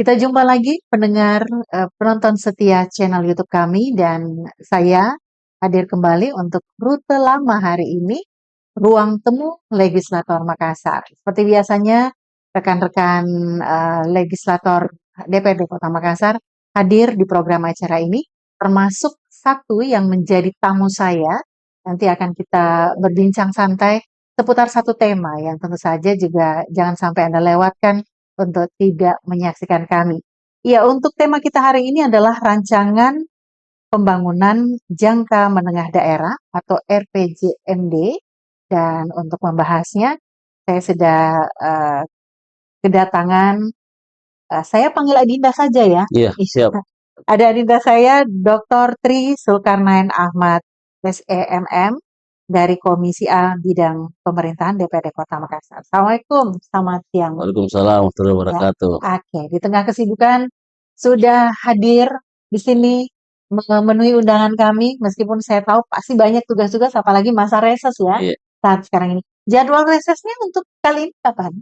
Kita jumpa lagi pendengar, penonton setia channel YouTube kami dan saya hadir kembali untuk rute lama hari ini, Ruang Temu Legislator Makassar. Seperti biasanya rekan-rekan, legislator DPRD Kota Makassar hadir di program acara ini, termasuk satu yang menjadi tamu saya. Nanti akan kita berbincang santai seputar satu tema yang tentu saja juga jangan sampai Anda lewatkan untuk tidak menyaksikan kami. Ya, untuk tema kita hari ini adalah rancangan pembangunan jangka menengah daerah atau RPJMD, dan untuk membahasnya saya sudah kedatangan, saya panggil Adinda saja ya. Iya, siap. Ada Adinda saya, Dr. Tri Zulkarnain Ahmad, SEMM, dari Komisi A Bidang Pemerintahan DPRD Kota Makassar. Assalamualaikum, selamat siang. Waalaikumsalam warahmatullahi Ya, wabarakatuh. oke. Di tengah kesibukan sudah hadir di sini memenuhi undangan kami, meskipun saya tahu pasti banyak tugas-tugas, apalagi masa reses ya Iya. saat sekarang ini. Jadwal resesnya untuk kali ini kapan?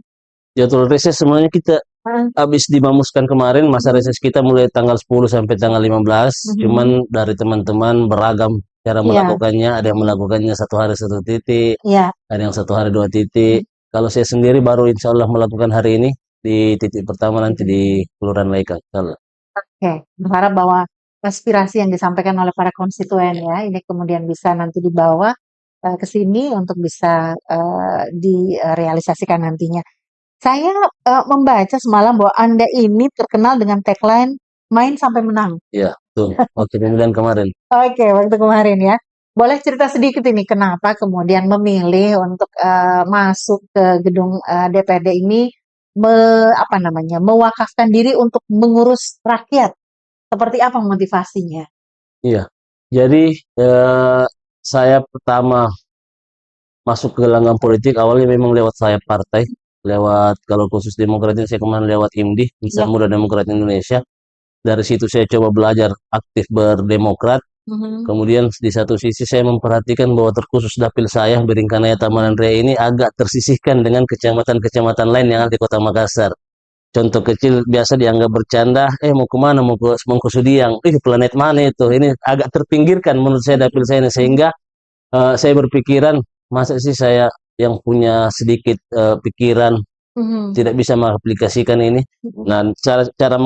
Jadwal reses semuanya kita Heeh. habis dimamuskan kemarin, masa reses kita mulai tanggal 10 sampai tanggal 15. Cuman dari teman-teman beragam cara Iya, melakukannya. Ada yang melakukannya satu hari satu titik, iya. ada yang satu hari 2 titik. Kalau saya sendiri baru insya Allah melakukan hari ini di titik pertama nanti di Kelurahan Laika. Oke, berharap bahwa aspirasi yang disampaikan oleh para konstituen ya, ini kemudian bisa nanti dibawa ke sini untuk bisa direalisasikan nantinya. Saya membaca semalam bahwa Anda ini terkenal dengan tagline main sampai menang. Iya, betul. Waktu pemilihan kemarin. Oke, waktu kemarin ya. Boleh cerita sedikit ini kenapa kemudian memilih untuk masuk ke gedung DPRD ini, mewakafkan diri untuk mengurus rakyat. Seperti apa motivasinya? Iya. Jadi saya pertama masuk ke gelanggang politik awalnya memang lewat saya partai, lewat kalau khusus Demokrat ini saya kemarin lewat IMDI, Insan Ya. Muda Demokrat Indonesia. Dari situ saya coba belajar aktif berdemokrat. Kemudian di satu sisi saya memperhatikan bahwa terkhusus dapil saya Biringkanaya Tamanan Raya ini agak tersisihkan dengan kecamatan-kecamatan lain yang ada di Kota Makassar. Contoh kecil biasa dianggap bercanda, mau kemana, mau ke Mangkusudiang, planet mana itu, ini agak terpinggirkan menurut saya dapil saya ini, sehingga saya berpikiran, masa sih saya yang punya sedikit pikiran tidak bisa mengaplikasikan ini. Nah, cara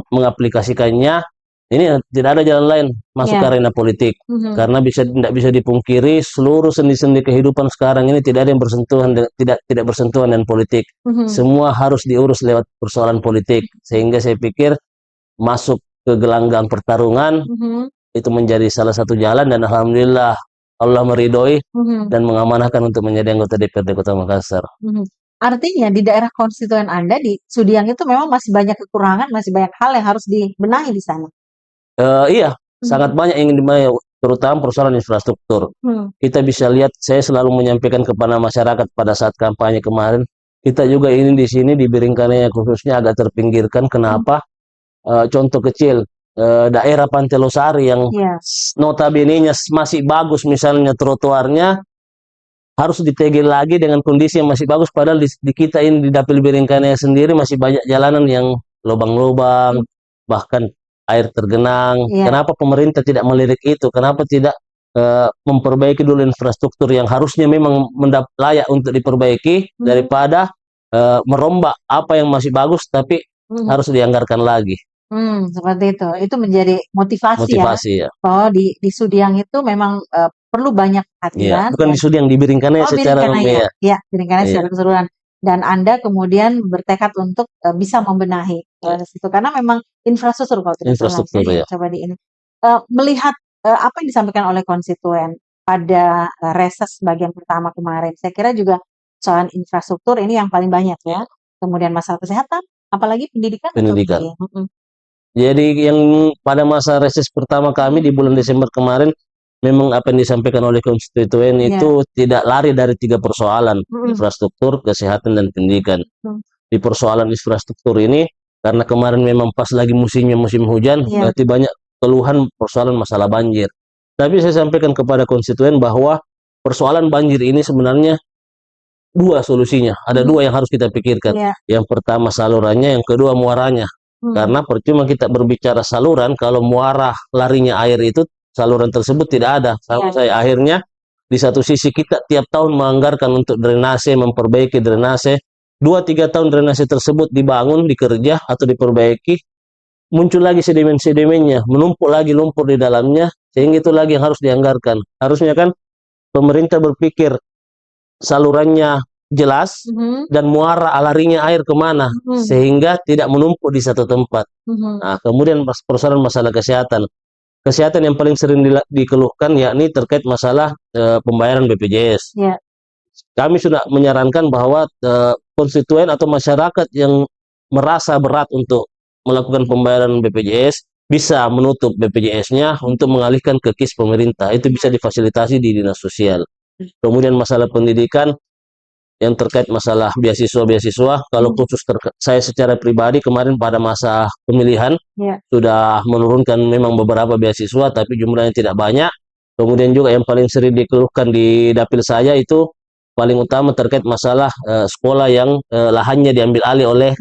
mengaplikasikannya ini tidak ada jalan lain masuk ke arena politik. Karena tidak bisa dipungkiri seluruh sendi-sendi kehidupan sekarang ini tidak ada yang bersentuhan tidak bersentuhan dengan politik. Semua harus diurus lewat persoalan politik. Sehingga saya pikir masuk ke gelanggang pertarungan itu menjadi salah satu jalan, dan alhamdulillah Allah meridhoi dan mengamanahkan untuk menjadi anggota DPRD Kota Makassar. Artinya di daerah konstituen Anda di Sudiang itu memang masih banyak kekurangan, masih banyak hal yang harus dibenahi di sana. Iya, sangat banyak yang ingin dibenahi, terutama persoalan infrastruktur. Kita bisa lihat, saya selalu menyampaikan kepada masyarakat pada saat kampanye kemarin, kita juga ini di sini di Biringkanaya khususnya agak terpinggirkan. Kenapa? Contoh kecil, daerah Pantai Losari yang notabene-nya masih bagus, misalnya trotoarnya harus ditegel lagi dengan kondisi yang masih bagus, padahal di kita ini di dapil Biringkanaya sendiri masih banyak jalanan yang lubang-lubang, bahkan air tergenang. Kenapa pemerintah tidak melirik itu? Kenapa tidak memperbaiki dulu infrastruktur yang harusnya memang layak untuk diperbaiki, daripada merombak apa yang masih bagus tapi harus dianggarkan lagi. Seperti itu. Itu menjadi motivasi ya. Oh, di Sudiang itu memang perlu banyak perhatian. Bukan di Sudiang, di Biringkanaya secara Biringkanaya. Ya, Biringkanaya secara keseluruhan. Dan Anda kemudian bertekad untuk bisa membenahi situ, karena memang infrastruktur kalau tidak salah. Coba di ini melihat apa yang disampaikan oleh konstituen pada reses bagian pertama kemarin. Saya kira juga soal infrastruktur ini yang paling banyak ya. Kemudian masalah kesehatan, apalagi pendidikan. Jadi yang pada masa reses pertama kami di bulan Desember kemarin, memang apa yang disampaikan oleh konstituen itu tidak lari dari 3 persoalan, infrastruktur, kesehatan, dan pendidikan. Di persoalan infrastruktur ini, karena kemarin memang pas lagi musim hujan, berarti banyak keluhan persoalan masalah banjir. Tapi saya sampaikan kepada konstituen bahwa persoalan banjir ini sebenarnya 2 solusinya, ada 2 yang harus kita pikirkan. Yang pertama salurannya, yang kedua muaranya. Karena percuma kita berbicara saluran kalau muara larinya air itu saluran tersebut tidak ada. Sama saya akhirnya di satu sisi kita tiap tahun menganggarkan untuk drainase, memperbaiki drainase. 2-3 tahun drainase tersebut dibangun, dikerja atau diperbaiki, muncul lagi sedimen-sedimennya, menumpuk lagi lumpur di dalamnya, sehingga itu lagi yang harus dianggarkan. Harusnya kan pemerintah berpikir salurannya jelas dan muara larinya air kemana, sehingga tidak menumpuk di satu tempat. Nah, kemudian persoalan masalah kesehatan. Kesehatan yang paling sering dikeluhkan yakni terkait masalah pembayaran BPJS. Kami sudah menyarankan bahwa konstituen atau masyarakat yang merasa berat untuk melakukan pembayaran BPJS bisa menutup BPJS-nya untuk mengalihkan ke KIS pemerintah. Itu bisa difasilitasi di dinas sosial. Kemudian masalah pendidikan yang terkait masalah beasiswa, kalau khusus saya secara pribadi kemarin pada masa pemilihan sudah menurunkan memang beberapa beasiswa, tapi jumlahnya tidak banyak. Kemudian juga yang paling sering dikeluhkan di dapil saya itu paling utama terkait masalah sekolah yang lahannya diambil alih oleh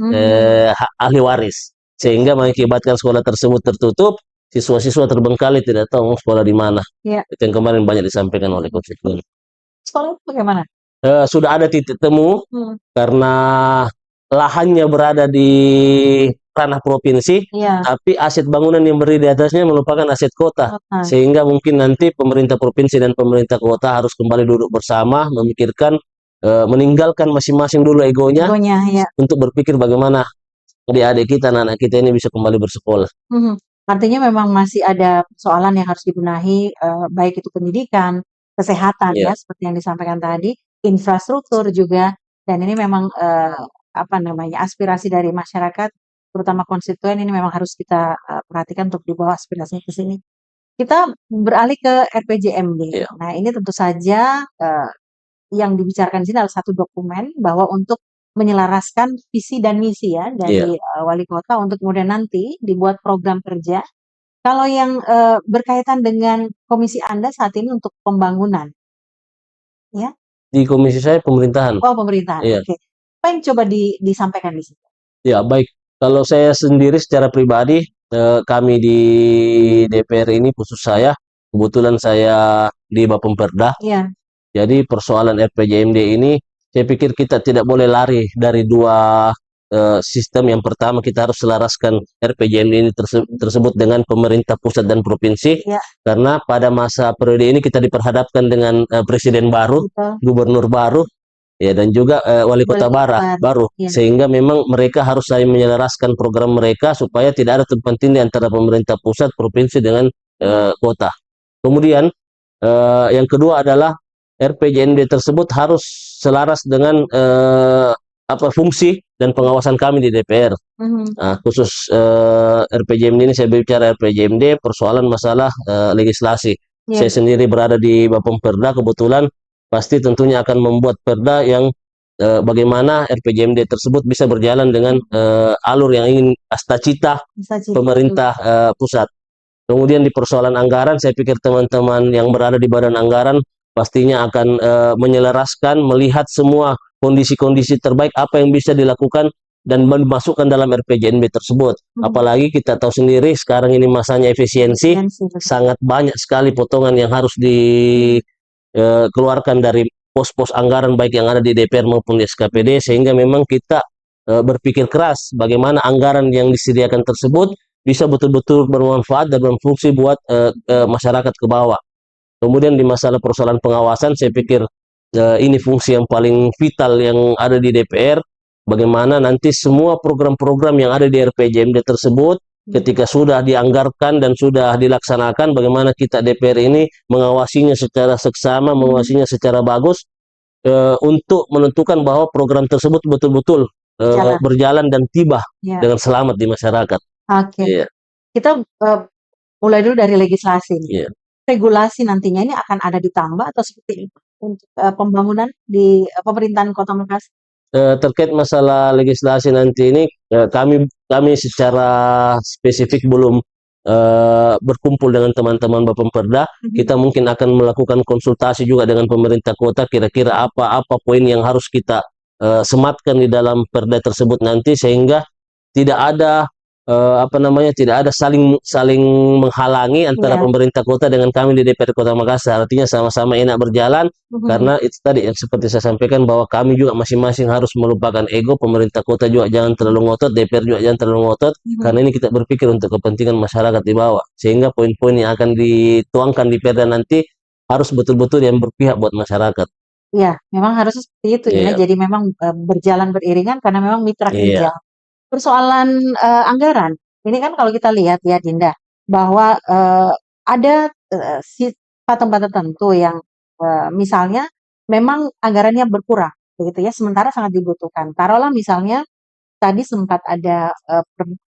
ahli waris, sehingga mengakibatkan sekolah tersebut tertutup, siswa-siswa terbengkalai tidak tahu mau sekolah di mana. Itu yang kemarin banyak disampaikan oleh konstituen. Sekolah bagaimana? Sudah ada titik temu karena lahannya berada di ranah provinsi, tapi aset bangunan yang berdiri di atasnya merupakan aset kota, sehingga mungkin nanti pemerintah provinsi dan pemerintah kota harus kembali duduk bersama, memikirkan, meninggalkan masing-masing dulu egonya untuk berpikir bagaimana adik-adik kita, anak-anak kita ini bisa kembali bersekolah. Artinya memang masih ada persoalan yang harus dibenahi, baik itu pendidikan, kesehatan seperti yang disampaikan tadi, infrastruktur juga, dan ini memang aspirasi dari masyarakat, terutama konstituen ini memang harus kita perhatikan untuk dibawa aspirasinya ke sini. Kita beralih ke RPJMD. Nah, ini tentu saja yang dibicarakan di sini adalah satu dokumen bahwa untuk menyelaraskan visi dan misi dari wali kota untuk kemudian nanti dibuat program kerja. Kalau yang berkaitan dengan komisi Anda saat ini untuk pembangunan, Di komisi saya pemerintahan. Oh, pemerintahan. Oke. Apa yang coba disampaikan di situ? Ya, baik. Kalau saya sendiri secara pribadi, kami di DPR ini, khusus saya, kebetulan saya di Bapemperda. Jadi persoalan RPJMD ini, saya pikir kita tidak boleh lari dari dua sistem. Yang pertama, kita harus selaraskan RPJMD ini tersebut dengan pemerintah pusat dan provinsi, karena pada masa periode ini kita diperhadapkan dengan presiden baru, gubernur baru, dan juga wali kota baru, sehingga memang mereka harus saling menyelaraskan program mereka supaya tidak ada tumpang tindih antara pemerintah pusat, provinsi dengan kota. Kemudian yang kedua adalah RPJMD tersebut harus selaras dengan fungsi dan pengawasan kami di DPR. Khusus RPJMD ini, saya bicara RPJMD persoalan masalah legislasi. Saya sendiri berada di Bapemperda, kebetulan pasti tentunya akan membuat perda yang bagaimana RPJMD tersebut bisa berjalan dengan alur yang ingin cita pemerintah pusat. Kemudian di persoalan anggaran, saya pikir teman-teman yang berada di badan anggaran pastinya akan menyelaraskan, melihat semua kondisi-kondisi terbaik apa yang bisa dilakukan dan dimasukkan dalam RPJMD tersebut. Apalagi kita tahu sendiri sekarang ini masanya efisiensi, sangat banyak sekali potongan yang harus dikeluarkan dari pos-pos anggaran baik yang ada di DPR maupun di SKPD, sehingga memang kita berpikir keras bagaimana anggaran yang disediakan tersebut bisa betul-betul bermanfaat dan berfungsi buat masyarakat ke bawah. Kemudian di masalah persoalan pengawasan, saya pikir ini fungsi yang paling vital yang ada di DPR. Bagaimana nanti semua program-program yang ada di RPJMD tersebut ketika sudah dianggarkan dan sudah dilaksanakan, bagaimana kita DPR ini mengawasinya secara seksama, mengawasinya secara bagus untuk menentukan bahwa program tersebut betul-betul berjalan dan tiba dengan selamat di masyarakat. Kita mulai dulu dari legislasi. Regulasi nantinya ini akan ada ditambah atau seperti itu untuk pembangunan di pemerintahan Kota Makassar? Terkait masalah legislasi nanti ini, kami secara spesifik belum berkumpul dengan teman-teman Bapemperda. Kita mungkin akan melakukan konsultasi juga dengan pemerintah kota, kira-kira apa poin yang harus kita sematkan di dalam perda tersebut nanti, sehingga tidak ada apa namanya, tidak ada saling saling menghalangi antara Iya. pemerintah kota dengan kami di DPR Kota Makassar. Artinya sama-sama enak berjalan Mhm. karena itu tadi yang seperti saya sampaikan bahwa kami juga masing-masing harus melupakan ego. Pemerintah kota juga jangan terlalu ngotot, DPR juga jangan terlalu ngotot, Mhm. karena ini kita berpikir untuk kepentingan masyarakat di bawah. Sehingga poin-poin yang akan dituangkan di Perda nanti harus betul-betul yang berpihak buat masyarakat. Iya, memang harusnya seperti itu ya. Iya, Jadi memang berjalan beriringan karena memang mitra iya, kerja. Persoalan anggaran, ini kan kalau kita lihat ya Dinda, bahwa ada tempat-tempat tertentu yang misalnya memang anggarannya berkurang, begitu ya, sementara sangat dibutuhkan. Taruhlah misalnya tadi sempat ada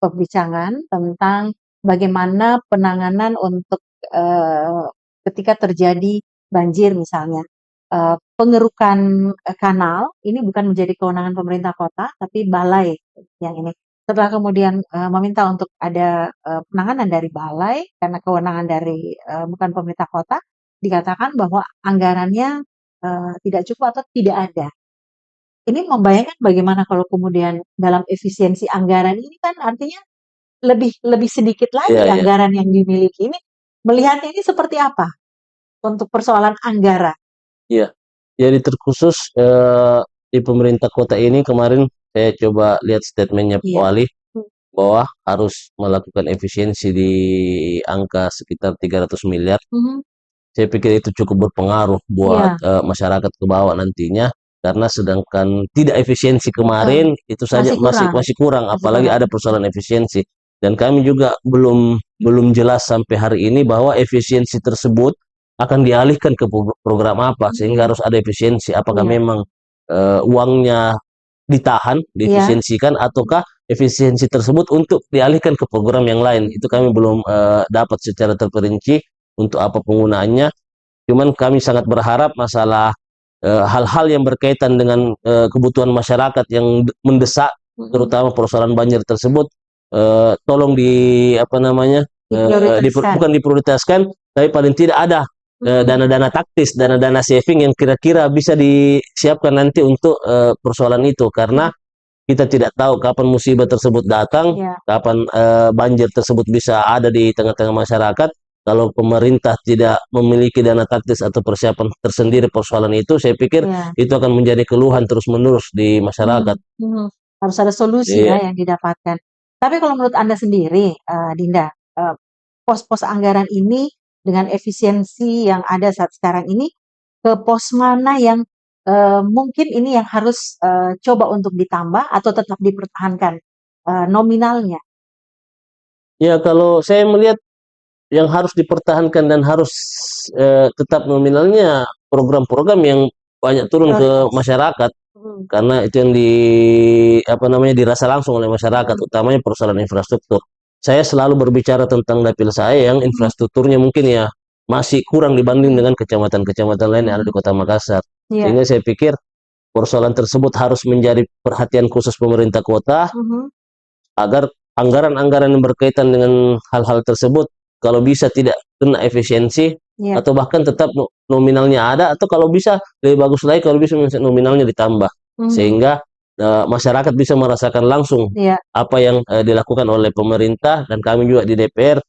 perbincangan tentang bagaimana penanganan untuk eh, ketika terjadi banjir misalnya. Pengerukan kanal ini bukan menjadi kewenangan pemerintah kota, tapi balai yang ini. Setelah kemudian meminta untuk ada penanganan dari balai karena kewenangan dari bukan pemerintah kota, dikatakan bahwa anggarannya tidak cukup atau tidak ada. Ini membayangkan bagaimana kalau kemudian dalam efisiensi anggaran ini kan artinya lebih lebih sedikit iya, lagi iya. anggaran yang dimiliki ini. Melihatnya ini seperti apa untuk persoalan anggaran? Iya. Jadi terkhusus di pemerintah kota ini kemarin saya coba lihat statementnya Pak Iya. Wali Hmm. bahwa harus melakukan efisiensi di angka sekitar 300 miliar. Mhm. Saya pikir itu cukup berpengaruh buat Iya, masyarakat ke bawah nantinya, karena sedangkan tidak efisiensi betul. kemarin itu saja Masih masih kurang, masih kurang, masih apalagi kurang. ada persoalan efisiensi. Dan kami juga belum belum jelas sampai hari ini bahwa efisiensi tersebut akan dialihkan ke program apa, sehingga Mhm. harus ada efisiensi. Apakah Iya, memang uangnya ditahan, iya. diefisiensikan, ataukah efisiensi tersebut untuk dialihkan ke program yang lain? Itu Mhm. kami belum dapat secara terperinci untuk apa penggunaannya. Cuman kami sangat berharap masalah hal-hal yang berkaitan dengan kebutuhan masyarakat yang mendesak, Mhm. terutama persoalan banjir tersebut, tolong di apa namanya, Diprioritaskan. bukan diprioritaskan, tapi paling tidak ada Mhm. dana-dana taktis, dana-dana saving yang kira-kira bisa disiapkan nanti untuk persoalan itu, karena Mhm. kita tidak tahu kapan musibah tersebut datang, Iya, kapan banjir tersebut bisa ada di tengah-tengah masyarakat. Kalau pemerintah tidak memiliki dana taktis atau persiapan tersendiri persoalan itu, saya pikir iya. itu akan menjadi keluhan terus-menerus di masyarakat. Mhm. Mhm. Harus ada solusi Iya, ya yang didapatkan. Tapi kalau menurut Anda sendiri, Dinda, pos-pos anggaran ini dengan efisiensi yang ada saat sekarang ini, ke pos mana yang mungkin ini yang harus coba untuk ditambah atau tetap dipertahankan nominalnya? ya kalau saya melihat yang harus dipertahankan dan harus tetap nominalnya program-program yang banyak turun ke Prioritas. masyarakat, Mhm. karena itu yang apa namanya, dirasa langsung oleh masyarakat, Mhm. utamanya persoalan infrastruktur. Saya selalu berbicara tentang dapil saya yang Mhm. infrastrukturnya mungkin ya masih kurang dibanding Mhm. dengan kecamatan-kecamatan lain yang ada di Mhm. Kota Makassar. Iya. Sehingga saya pikir persoalan tersebut harus menjadi perhatian khusus pemerintah kota, Mhm. agar anggaran-anggaran yang berkaitan dengan hal-hal tersebut kalau bisa tidak kena efisiensi, Iya. atau bahkan tetap nominalnya ada, atau kalau bisa lebih bagus lagi kalau bisa nominalnya ditambah, Mhm. sehingga masyarakat bisa merasakan langsung Iya. apa yang dilakukan oleh pemerintah, dan kami juga di DPR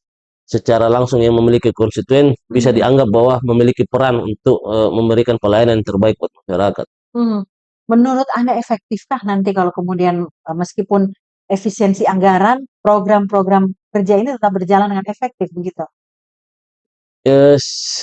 secara langsung yang memiliki konstituen bisa Mhm. dianggap bahwa memiliki peran untuk memberikan pelayanan yang terbaik buat masyarakat. Mhm. Menurut Anda efektifkah nanti kalau kemudian, meskipun efisiensi anggaran, program-program kerja ini tetap berjalan dengan efektif begitu?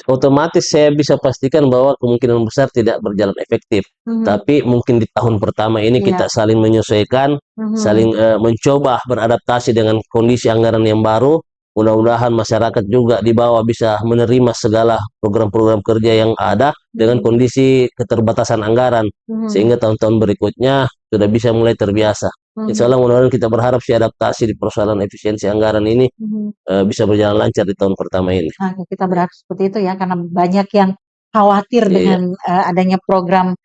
Otomatis saya bisa pastikan bahwa kemungkinan besar tidak berjalan efektif. Mhm. Tapi mungkin di tahun pertama ini Iya. kita saling menyesuaikan, Mhm. saling mencoba beradaptasi dengan kondisi anggaran yang baru. Mudah-mudahan masyarakat juga di bawah bisa menerima segala program-program kerja yang ada dengan Mhm. kondisi keterbatasan anggaran, Mhm. sehingga tahun-tahun berikutnya sudah bisa mulai terbiasa. Insya Mhm. Allah mudah-mudahan kita berharap si adaptasi di persoalan efisiensi anggaran ini Mhm. bisa berjalan lancar di tahun pertama ini. Nah, kita berharap seperti itu ya, karena banyak yang khawatir Iya. dengan adanya program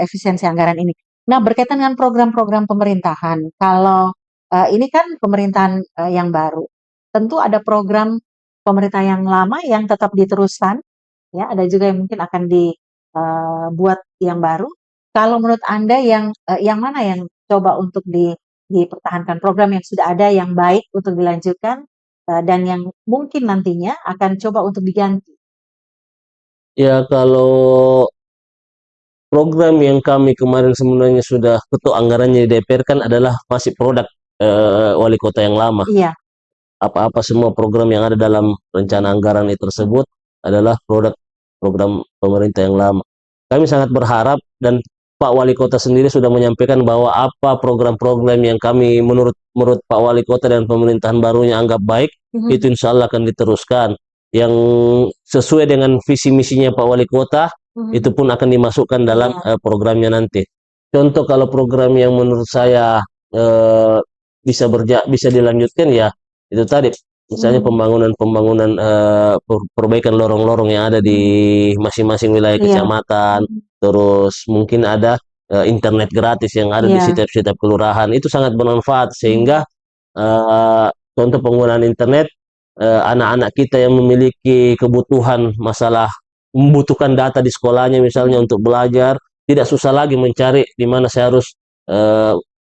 efisiensi anggaran ini. Nah, berkaitan dengan program-program pemerintahan, kalau ini kan pemerintahan yang baru, tentu ada program pemerintah yang lama yang tetap diteruskan, ya, ada juga yang mungkin akan dibuat yang baru. Kalau menurut Anda yang mana yang coba untuk dipertahankan program yang sudah ada yang baik untuk dilanjutkan dan yang mungkin nantinya akan coba untuk diganti? Ya, kalau program yang kami kemarin sebenarnya sudah ketuk anggarannya di DPR kan adalah masih produk wali kota yang lama. Iya. Apa-apa semua program yang ada dalam rencana anggaran itu tersebut adalah produk program pemerintah yang lama. Kami sangat berharap dan Pak Wali Kota sendiri sudah menyampaikan bahwa apa program-program yang kami menurut Pak Wali Kota dan pemerintahan barunya anggap baik, itu insya Allah akan diteruskan. Yang sesuai dengan visi misinya Pak Wali Kota, itu pun akan dimasukkan dalam programnya nanti. Contoh kalau program yang menurut saya bisa dilanjutkan ya itu tadi, misalnya pembangunan perbaikan lorong-lorong yang ada di masing-masing wilayah kecamatan, terus mungkin ada internet gratis yang ada di setiap kelurahan, itu sangat bermanfaat sehingga contoh penggunaan internet, anak-anak kita yang memiliki kebutuhan masalah membutuhkan data di sekolahnya misalnya untuk belajar, tidak susah lagi mencari di mana saya harus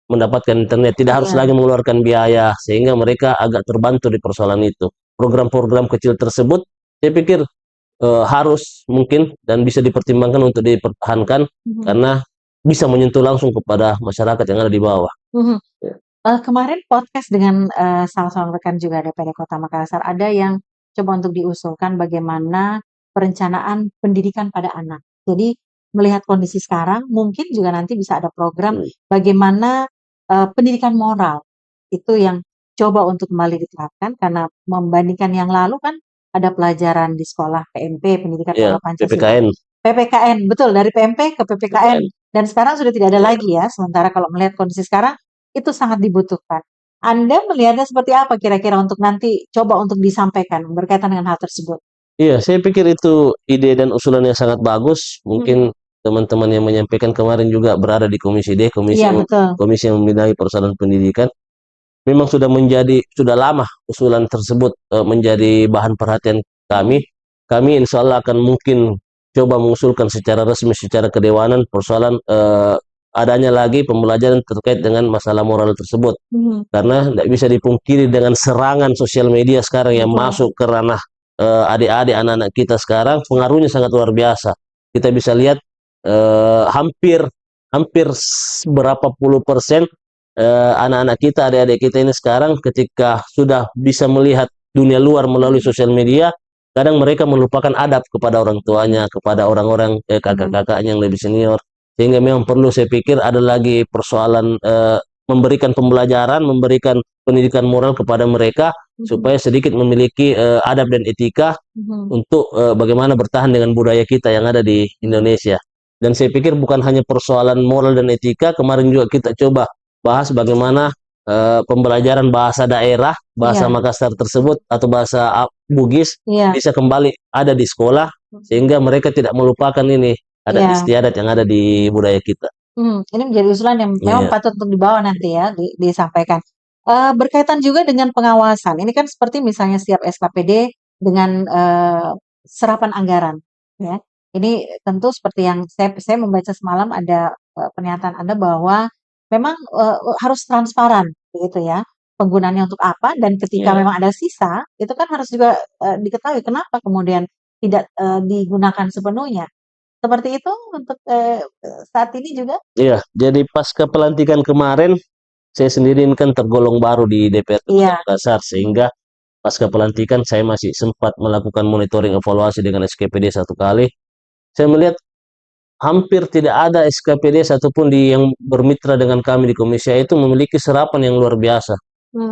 mendapatkan internet, tidak harus lagi mengeluarkan biaya, sehingga mereka agak terbantu di persoalan itu. Program-program kecil tersebut saya pikir harus mungkin dan bisa dipertimbangkan untuk dipertahankan karena bisa menyentuh langsung kepada masyarakat yang ada di bawah. Kemarin podcast dengan salah seorang rekan juga DPD Kota Makassar, ada yang coba untuk diusulkan bagaimana perencanaan pendidikan pada anak. Jadi melihat kondisi sekarang, mungkin juga nanti bisa ada program bagaimana pendidikan moral itu yang coba untuk kembali diterapkan, karena membandingkan yang lalu kan ada pelajaran di sekolah PMP, pendidikan moral Pancasila, PPKN, betul, dari PMP ke PPKN, dan sekarang sudah tidak ada lagi ya. Sementara kalau melihat kondisi sekarang itu sangat dibutuhkan. Anda melihatnya seperti apa kira-kira untuk nanti coba untuk disampaikan berkaitan dengan hal tersebut? Iya, saya pikir itu ide dan usulan yang sangat bagus. Mungkin teman-teman yang menyampaikan kemarin juga berada di Komisi D, komisi yang membidangi persoalan pendidikan. Memang sudah lama usulan tersebut menjadi bahan perhatian kami. Kami insya Allah akan mungkin coba mengusulkan secara resmi, secara kedewanan persoalan adanya lagi pembelajaran terkait dengan masalah moral tersebut. Karena tidak bisa dipungkiri dengan serangan sosial media sekarang yang masuk ke ranah adik-adik, anak-anak kita sekarang, pengaruhnya sangat luar biasa. Kita bisa lihat hampir berapa puluh persen anak-anak kita, adik-adik kita ini sekarang ketika sudah bisa melihat dunia luar melalui sosial media, kadang mereka melupakan adab kepada orang tuanya, kepada orang-orang kakak-kakaknya yang lebih senior. Sehingga memang perlu, saya pikir ada lagi persoalan memberikan pembelajaran, memberikan pendidikan moral kepada mereka supaya sedikit memiliki adab dan etika untuk bagaimana bertahan dengan budaya kita yang ada di Indonesia. Dan saya pikir bukan hanya persoalan moral dan etika, kemarin juga kita coba bahas bagaimana pembelajaran bahasa daerah, bahasa Makassar tersebut atau bahasa Bugis bisa kembali ada di sekolah sehingga mereka tidak melupakan ini adat istiadat yang ada di budaya kita. Ini menjadi usulan yang memang patut untuk dibawa nanti ya, disampaikan. Berkaitan juga dengan pengawasan, ini kan seperti misalnya setiap SKPD dengan serapan anggaran, ya. Ini tentu seperti yang saya membaca semalam ada pernyataan Anda bahwa memang harus transparan, begitu ya, penggunaannya untuk apa, dan ketika memang ada sisa, itu kan harus juga diketahui kenapa kemudian tidak digunakan sepenuhnya. Seperti itu untuk saat ini juga? Iya, jadi pasca pelantikan kemarin, saya sendiri ini kan tergolong baru di DPR Makassar, sehingga pasca pelantikan saya masih sempat melakukan monitoring evaluasi dengan SKPD satu kali. Saya melihat hampir tidak ada SKPD satupun yang bermitra dengan kami di Komisi A itu memiliki serapan yang luar biasa.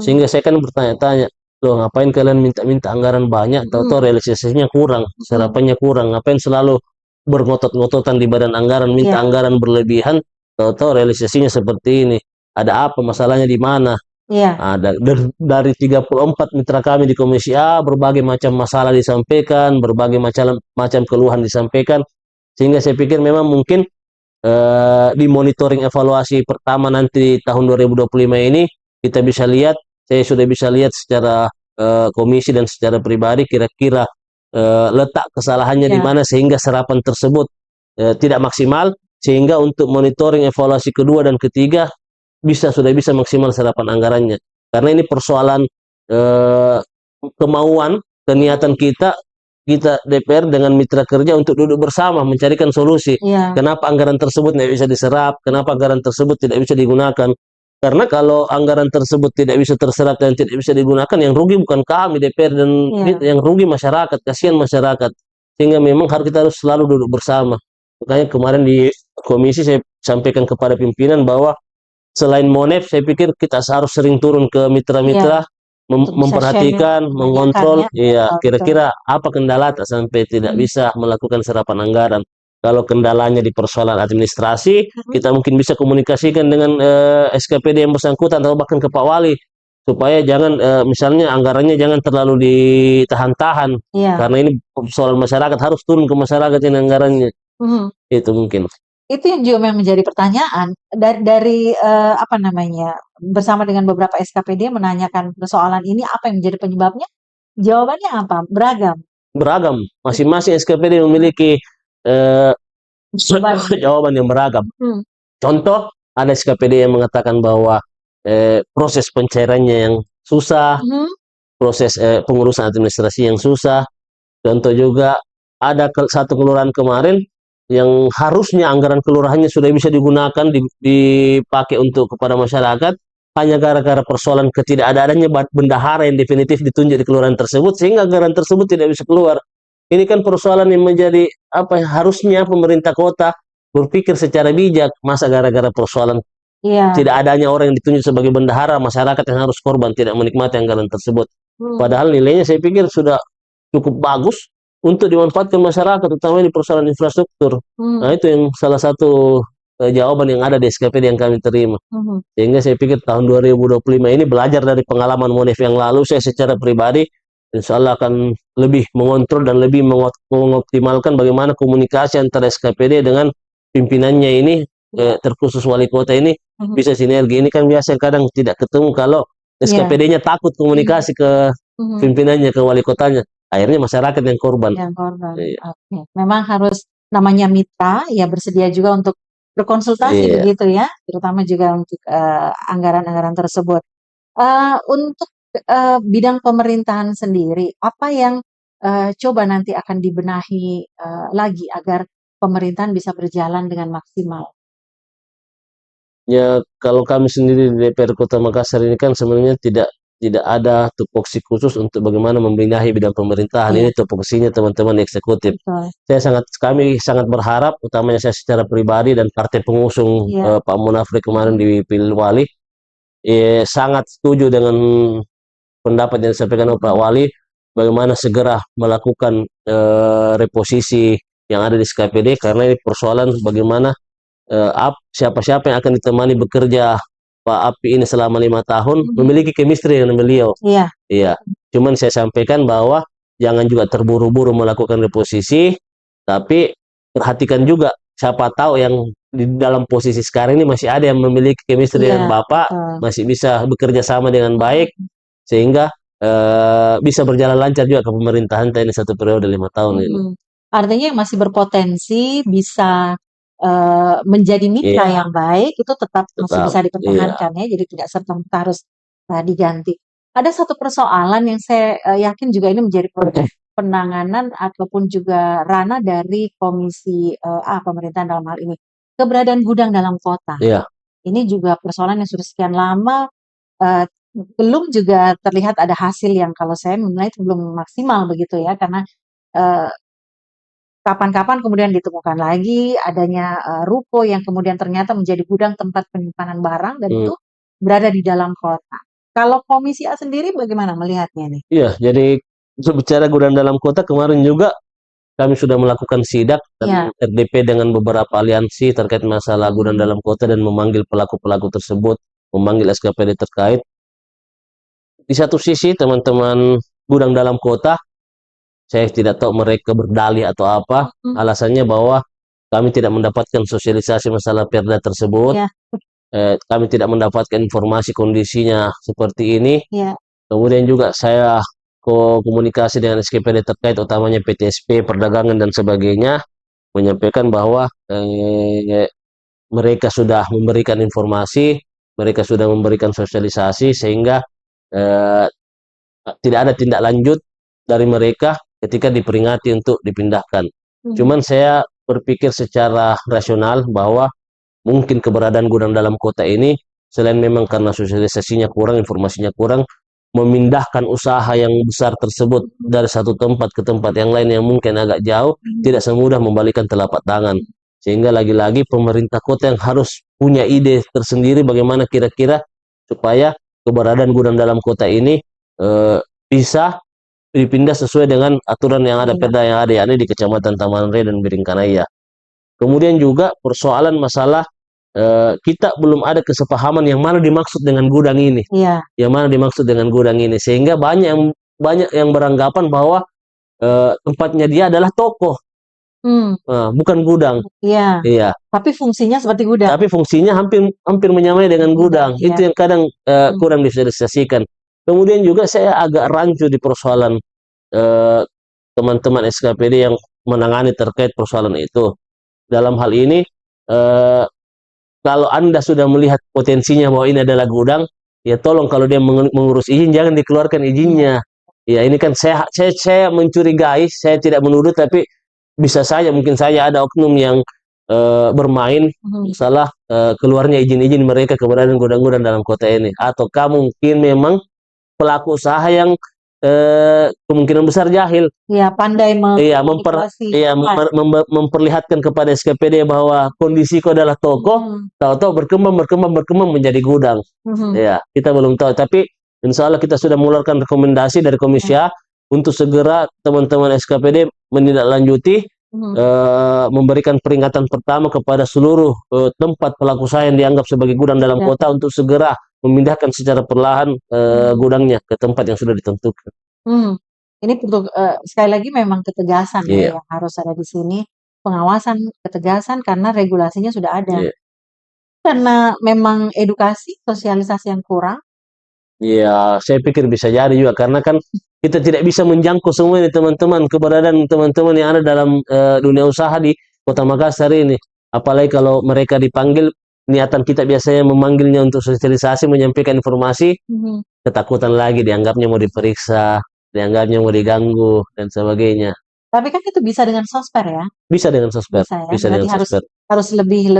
Sehingga saya kan bertanya-tanya, loh ngapain kalian minta anggaran banyak, tahu-tahu realisasinya kurang, serapannya kurang, ngapain selalu bergotot-gototan di badan anggaran, minta anggaran berlebihan, tahu-tahu realisasinya seperti ini. Ada apa, masalahnya di mana? Dari 34 mitra kami di Komisi A, berbagai macam masalah disampaikan, berbagai macam keluhan disampaikan, sehingga saya pikir memang mungkin di monitoring evaluasi pertama nanti tahun 2025 ini, kita bisa lihat, saya sudah bisa lihat secara komisi dan secara pribadi kira-kira letak kesalahannya di mana sehingga serapan tersebut tidak maksimal, sehingga untuk monitoring evaluasi kedua dan ketiga sudah bisa maksimal serapan anggarannya. Karena ini persoalan kemauan, keniatan kita DPR dengan mitra kerja untuk duduk bersama mencarikan solusi. Kenapa anggaran tersebut tidak bisa diserap? Kenapa anggaran tersebut tidak bisa digunakan? Karena kalau anggaran tersebut tidak bisa terserap dan tidak bisa digunakan, yang rugi bukan kami DPR dan yang rugi masyarakat, kasihan masyarakat. Sehingga memang kita harus selalu duduk bersama. Makanya kemarin di komisi saya sampaikan kepada pimpinan bahwa selain Monep, saya pikir kita harus sering turun ke mitra-mitra, memperhatikan, mengontrol, kira-kira apa kendala sampai tidak bisa melakukan serapan anggaran. Kalau kendalanya di persoalan administrasi, kita mungkin bisa komunikasikan dengan SKPD yang bersangkutan atau bahkan ke Pak Wali, supaya jangan misalnya anggarannya jangan terlalu ditahan-tahan, karena ini persoalan masyarakat, harus turun ke masyarakat ini anggarannya. Itu mungkin. Itu yang juga memang menjadi pertanyaan dari apa namanya, bersama dengan beberapa SKPD menanyakan persoalan ini, apa yang menjadi penyebabnya? Jawabannya apa? Beragam. Masing-masing SKPD memiliki jawaban yang beragam. Contoh, ada SKPD yang mengatakan bahwa proses pencairannya yang susah, proses pengurusan administrasi yang susah. Contoh juga, ada satu kelurahan kemarin yang harusnya anggaran kelurahannya sudah bisa digunakan, dipakai untuk kepada masyarakat, hanya gara-gara persoalan ketidakadaannya bendahara yang definitif ditunjuk di kelurahan tersebut, sehingga anggaran tersebut tidak bisa keluar. Ini kan persoalan yang menjadi apa, harusnya pemerintah kota berpikir secara bijak. Masa gara-gara persoalan tidak adanya orang yang ditunjuk sebagai bendahara, masyarakat yang harus korban tidak menikmati anggaran tersebut. Padahal nilainya saya pikir sudah cukup bagus untuk dimanfaatkan masyarakat, terutama di persoalan infrastruktur. Nah, itu yang salah satu jawaban yang ada di SKPD yang kami terima. Sehingga saya pikir tahun 2025 ini belajar dari pengalaman Monef yang lalu, saya secara pribadi insya Allah akan lebih mengontrol dan lebih mengoptimalkan bagaimana komunikasi antara SKPD dengan pimpinannya ini, terkhusus wali kota ini, bisa sinergi. Ini kan biasa kadang tidak ketemu kalau SKPD-nya takut komunikasi ke pimpinannya, ke wali kotanya. Akhirnya masyarakat yang korban. Oke. Memang harus, namanya mitra, ya bersedia juga untuk berkonsultasi begitu ya, terutama juga untuk anggaran-anggaran tersebut. Untuk bidang pemerintahan sendiri, apa yang coba nanti akan dibenahi lagi agar pemerintahan bisa berjalan dengan maksimal? Ya, kalau kami sendiri di DPR Kota Makassar ini kan sebenarnya tidak ada tupoksi khusus untuk bagaimana membenahi bidang pemerintahan. Ini tupoksinya teman-teman eksekutif. Kami sangat berharap, utamanya saya secara pribadi dan partai pengusung Pak Munafri kemarin dipilih wali, sangat setuju dengan pendapat yang disampaikan oleh Pak Wali, bagaimana segera melakukan reposisi yang ada di SKPD, karena ini persoalan bagaimana siapa-siapa yang akan ditemani bekerja Pak Api ini selama 5 tahun memiliki chemistry dengan beliau. Cuman saya sampaikan bahwa jangan juga terburu-buru melakukan reposisi, tapi perhatikan juga siapa tahu yang di dalam posisi sekarang ini masih ada yang memiliki chemistry dengan Bapak, masih bisa bekerja sama dengan baik, sehingga bisa berjalan lancar juga ke pemerintahan ini 1 periode 5 tahun ini. Artinya yang masih berpotensi bisa menjadi mitra yang baik itu tetap masih bisa dipertahankan ya, jadi tidak serta-merta harus diganti. Ada satu persoalan yang saya yakin juga ini menjadi penanganan ataupun juga ranah dari Komisi A pemerintahan dalam hal ini, keberadaan gudang dalam kota. Ini juga persoalan yang sudah sekian lama belum juga terlihat ada hasil yang kalau saya menilai itu belum maksimal begitu ya, karena kapan-kapan kemudian ditemukan lagi adanya ruko yang kemudian ternyata menjadi gudang tempat penyimpanan barang dan itu berada di dalam kota. Kalau Komisi A sendiri bagaimana melihatnya nih? Iya, jadi bicara gudang dalam kota, kemarin juga kami sudah melakukan sidak dan RDP dengan beberapa aliansi terkait masalah gudang dalam kota dan memanggil pelaku-pelaku tersebut, memanggil SKPD terkait. Di satu sisi teman-teman gudang dalam kota, saya tidak tahu mereka berdalih atau apa, alasannya bahwa kami tidak mendapatkan sosialisasi masalah perda tersebut, kami tidak mendapatkan informasi kondisinya seperti ini. Kemudian juga saya komunikasi dengan SKPD terkait, utamanya PTSP, perdagangan dan sebagainya, menyampaikan bahwa mereka sudah memberikan informasi mereka sudah memberikan sosialisasi sehingga eh, tidak ada tindak lanjut dari mereka ketika diperingati untuk dipindahkan. Cuman saya berpikir secara rasional bahwa mungkin keberadaan gudang dalam kota ini selain memang karena sosialisasinya kurang, informasinya kurang, memindahkan usaha yang besar tersebut dari satu tempat ke tempat yang lain yang mungkin agak jauh tidak semudah membalikan telapak tangan. Sehingga lagi-lagi pemerintah kota yang harus punya ide tersendiri bagaimana kira-kira supaya keberadaan gudang dalam kota ini bisa dipindah sesuai dengan aturan yang ada, perda yang ada, yakni di Kecamatan Taman Raya dan Biringkanaya. Kemudian juga persoalan masalah kita belum ada kesepahaman yang mana dimaksud dengan gudang ini, yang mana dimaksud dengan gudang ini, sehingga banyak yang beranggapan bahwa tempatnya dia adalah toko, bukan gudang. Iya. Tapi fungsinya seperti gudang. Tapi fungsinya hampir menyamai dengan gudang. Itu yang kadang kurang disosialisasikan. Kemudian juga saya agak rancu di persoalan teman-teman SKPD yang menangani terkait persoalan itu. Dalam hal ini, kalau Anda sudah melihat potensinya bahwa ini adalah gudang, ya tolong kalau dia mengurus izin, jangan dikeluarkan izinnya. Ya ini kan saya mencurigai, saya tidak menuduh, tapi bisa saja mungkin saja ada oknum yang bermain salah keluarnya izin-izin mereka keberadaan gudang-gudang dalam kota ini. Ataukah mungkin memang pelaku usaha yang kemungkinan besar jahil. Iya, pandai memperlihatkan kepada SKPD bahwa kondisiku adalah toko, tahu-tahu berkembang menjadi gudang. Ya, kita belum tahu. Tapi insya Allah kita sudah mengeluarkan rekomendasi dari Komisi A untuk segera teman-teman SKPD menindaklanjuti, memberikan peringatan pertama kepada seluruh tempat pelaku usaha yang dianggap sebagai gudang dalam kota untuk segera memindahkan secara perlahan gudangnya ke tempat yang sudah ditentukan. Ini untuk sekali lagi memang ketegasan yang harus ada di sini, pengawasan, ketegasan karena regulasinya sudah ada. Karena memang edukasi, sosialisasi yang kurang. Ya, saya pikir bisa jadi juga karena kan kita tidak bisa menjangkau semua ini teman-teman, keberadaan teman-teman yang ada dalam dunia usaha di Kota Makassar ini. Apalagi kalau mereka dipanggil, niatan kita biasanya memanggilnya untuk sosialisasi, menyampaikan informasi, ketakutan lagi dianggapnya mau diperiksa, dianggapnya mau diganggu dan sebagainya. Tapi kan itu bisa dengan sosmed ya? Bisa dengan sosmed. Bisa dengan sosmed. Harus lebih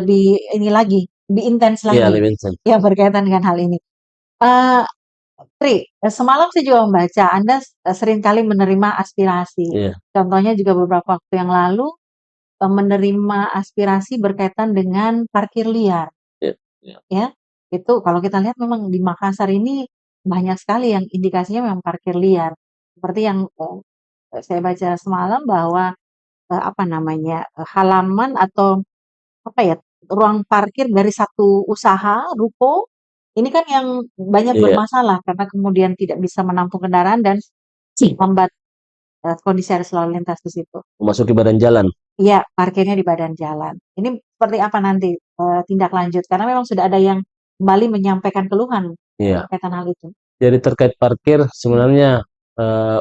ini lagi, lebih intens lagi. Iya, lebih intens. Yang berkaitan dengan hal ini. Tri, semalam saya juga membaca Anda seringkali menerima aspirasi. Contohnya juga beberapa waktu yang lalu menerima aspirasi berkaitan dengan parkir liar. Ya, itu kalau kita lihat memang di Makassar ini banyak sekali yang indikasinya memang parkir liar. Seperti yang saya baca semalam bahwa halaman atau ruang parkir dari satu usaha ruko ini kan yang banyak bermasalah karena kemudian tidak bisa menampung kendaraan dan membuat kondisi arus lalu lintas di situ. Memasuki badan jalan. Iya, parkirnya di badan jalan. Ini seperti apa nanti tindak lanjut? Karena memang sudah ada yang kembali menyampaikan keluhan berkaitan hal itu. Jadi terkait parkir sebenarnya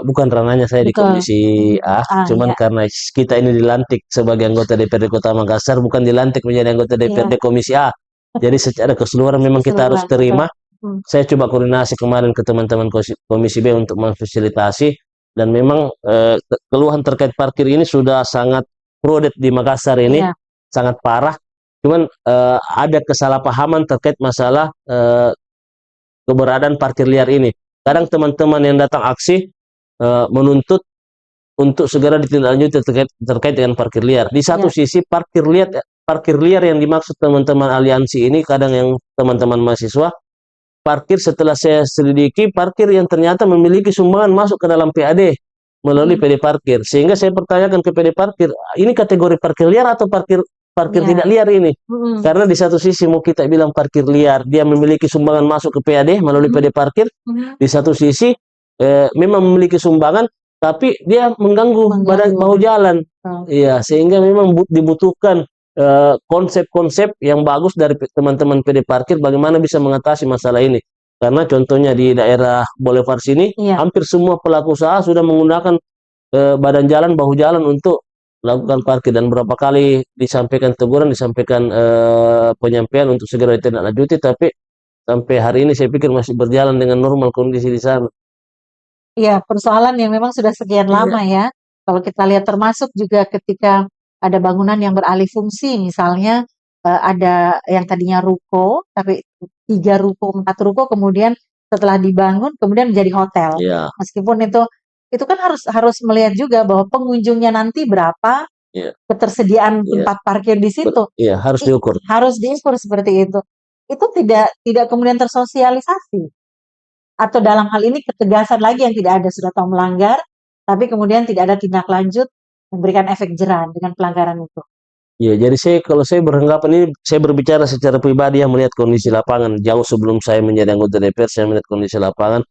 bukan ranahnya saya di Komisi A, cuman karena kita ini dilantik sebagai anggota DPRD Kota Makassar, bukan dilantik menjadi anggota DPRD Komisi A. Jadi secara keseluruhan memang kita harus terima. Saya coba koordinasi kemarin ke teman-teman Komisi B untuk memfasilitasi, dan memang keluhan terkait parkir ini sudah sangat crowded di Makassar ini, sangat parah. Cuman ada kesalahpahaman terkait masalah keberadaan parkir liar ini. Kadang teman-teman yang datang aksi menuntut untuk segera ditindaklanjuti terkait dengan parkir liar. Di satu sisi parkir liar yang dimaksud teman-teman aliansi ini, kadang yang teman-teman mahasiswa, parkir setelah saya selidiki, parkir yang ternyata memiliki sumbangan masuk ke dalam PAD melalui PD Parkir. Sehingga saya pertanyakan ke PD Parkir, ini kategori parkir liar atau parkir tidak liar ini? Karena di satu sisi mau kita bilang parkir liar, dia memiliki sumbangan masuk ke PAD melalui PD Parkir. Di satu sisi memang memiliki sumbangan, tapi dia mengganggu bahu jalan. Iya, sehingga memang dibutuhkan konsep-konsep yang bagus dari teman-teman PD Parkir bagaimana bisa mengatasi masalah ini. Karena contohnya di daerah Boulevard sini, hampir semua pelaku usaha sudah menggunakan badan jalan, bahu jalan untuk melakukan parkir, dan berapa kali disampaikan teguran, disampaikan penyampaian untuk segera ditindaklanjuti, tapi sampai hari ini saya pikir masih berjalan dengan normal kondisi di sana. Iya, persoalan yang memang sudah sekian Iya. lama ya. Kalau kita lihat termasuk juga ketika ada bangunan yang beralih fungsi, misalnya ada yang tadinya ruko, tapi 3 ruko, 4 ruko, kemudian setelah dibangun, kemudian menjadi hotel. Iya, Meskipun itu kan harus harus melihat juga bahwa pengunjungnya nanti berapa, iya, ketersediaan iya, tempat parkir di situ. iya, harus diukur. Harus diukur seperti itu. Itu tidak tidak kemudian tersosialisasi. Atau dalam hal ini ketegasan lagi yang tidak ada, sudah tahu melanggar, tapi kemudian tidak ada tindak lanjut memberikan efek jera dengan pelanggaran itu. Ya, jadi kalau saya beranggapan ini, saya berbicara secara pribadi yang melihat kondisi lapangan. Jauh sebelum saya menjadi anggota DPR, saya melihat kondisi lapangan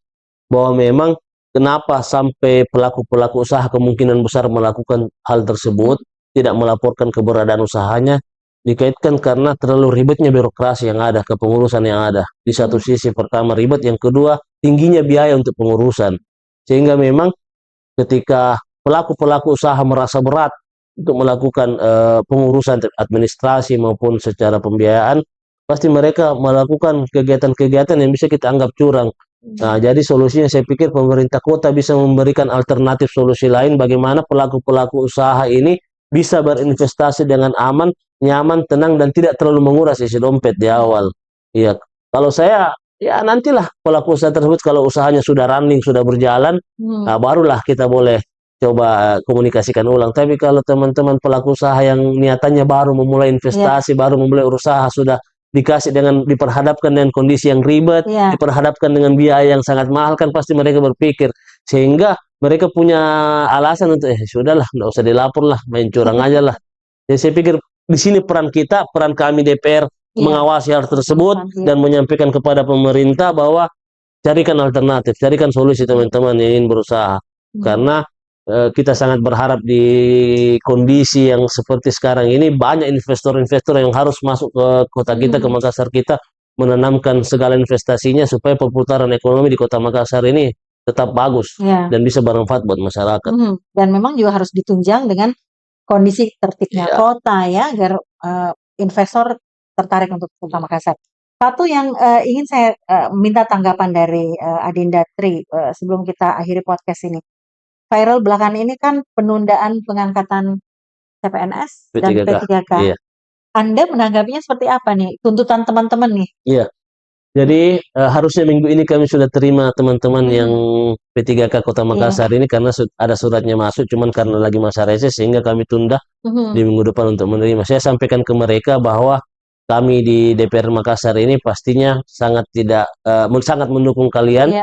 bahwa memang kenapa sampai pelaku-pelaku usaha kemungkinan besar melakukan hal tersebut, tidak melaporkan keberadaan usahanya, dikaitkan karena terlalu ribetnya birokrasi yang ada, kepengurusan yang ada. Di satu sisi pertama ribet, yang kedua tingginya biaya untuk pengurusan. Sehingga memang ketika pelaku-pelaku usaha merasa berat untuk melakukan pengurusan administrasi maupun secara pembiayaan, pasti mereka melakukan kegiatan-kegiatan yang bisa kita anggap curang. Nah, jadi solusinya saya pikir pemerintah kota bisa memberikan alternatif solusi lain bagaimana pelaku-pelaku usaha ini bisa berinvestasi dengan aman, nyaman, tenang, dan tidak terlalu menguras isi dompet di awal. Iya, kalau saya, ya nantilah pelaku usaha tersebut kalau usahanya sudah running, sudah berjalan, nah, barulah kita boleh coba komunikasikan ulang. Tapi kalau teman-teman pelaku usaha yang niatannya baru memulai investasi, baru memulai usaha, sudah dikasih diperhadapkan dengan kondisi yang ribet, diperhadapkan dengan biaya yang sangat mahal, kan pasti mereka berpikir, sehingga mereka punya alasan untuk sudahlah, nggak usah dilapor lah, main curang aja lah. Jadi saya pikir di sini peran kita, peran kami DPR mengawasi hal tersebut dan menyampaikan kepada pemerintah bahwa carikan alternatif, carikan solusi teman-teman yang ingin berusaha. Karena kita sangat berharap di kondisi yang seperti sekarang ini banyak investor-investor yang harus masuk ke kota kita, ke Makassar kita, menanamkan segala investasinya supaya perputaran ekonomi di kota Makassar ini tetap bagus dan bisa bermanfaat buat masyarakat. Dan memang juga harus ditunjang dengan kondisi tertibnya kota ya, agar investor tertarik untuk kota Makassar. Satu yang ingin saya minta tanggapan dari Adinda Tri sebelum kita akhiri podcast ini. Viral belakangan ini kan penundaan pengangkatan CPNS dan P3K. Iya. Anda menanggapinya seperti apa nih? Tuntutan teman-teman nih. Iya. Jadi harusnya minggu ini kami sudah terima teman-teman yang P3K Kota Makassar ini karena ada suratnya masuk, cuman karena lagi masa reses sehingga kami tunda di minggu depan untuk menerima. Saya sampaikan ke mereka bahwa kami di DPR Makassar ini pastinya sangat sangat mendukung kalian.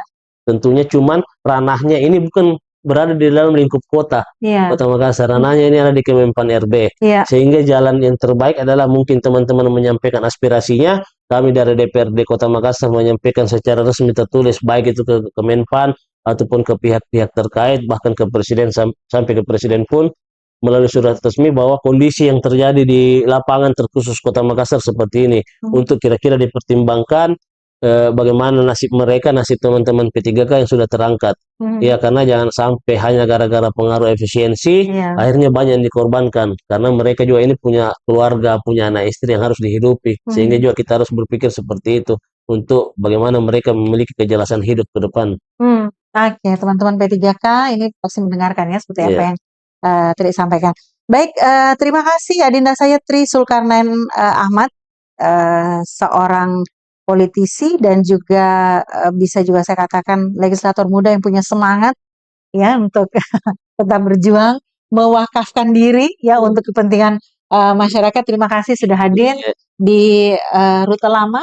Tentunya cuman ranahnya ini bukan berada di dalam lingkup kota Makassar, ranahnya ini ada di Kemenpan RB. Sehingga jalan yang terbaik adalah mungkin teman-teman menyampaikan aspirasinya, kami dari DPRD Kota Makassar menyampaikan secara resmi tertulis baik itu ke Kemenpan ataupun ke pihak-pihak terkait, bahkan ke presiden sampai ke presiden pun melalui surat resmi bahwa kondisi yang terjadi di lapangan terkhusus Kota Makassar seperti ini untuk kira-kira dipertimbangkan bagaimana nasib mereka, nasib teman-teman P3K yang sudah terangkat. Ya, karena jangan sampai hanya gara-gara pengaruh efisiensi, akhirnya banyak yang dikorbankan. Karena mereka juga ini punya keluarga, punya anak istri yang harus dihidupi. Sehingga juga kita harus berpikir seperti itu untuk bagaimana mereka memiliki kejelasan hidup ke depan. Oke, teman-teman P3K ini pasti mendengarkan ya seperti apa yang Tri sampaikan. Baik, terima kasih Adinda saya Tri Zulkarnain Ahmad, seorang politisi dan juga bisa juga saya katakan legislator muda yang punya semangat ya untuk tetap berjuang, mewakafkan diri ya untuk kepentingan masyarakat. Terima kasih sudah hadir di Rute Lama,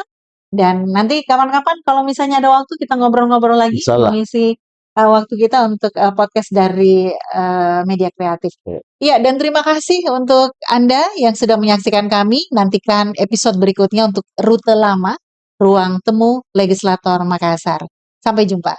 dan nanti kapan-kapan kalau misalnya ada waktu kita ngobrol-ngobrol lagi, mengisi waktu kita untuk podcast dari Media Kreatif. Iya, dan terima kasih untuk Anda yang sudah menyaksikan kami. Nantikan episode berikutnya untuk Rute Lama, Ruang Temu Legislator Makassar. Sampai jumpa.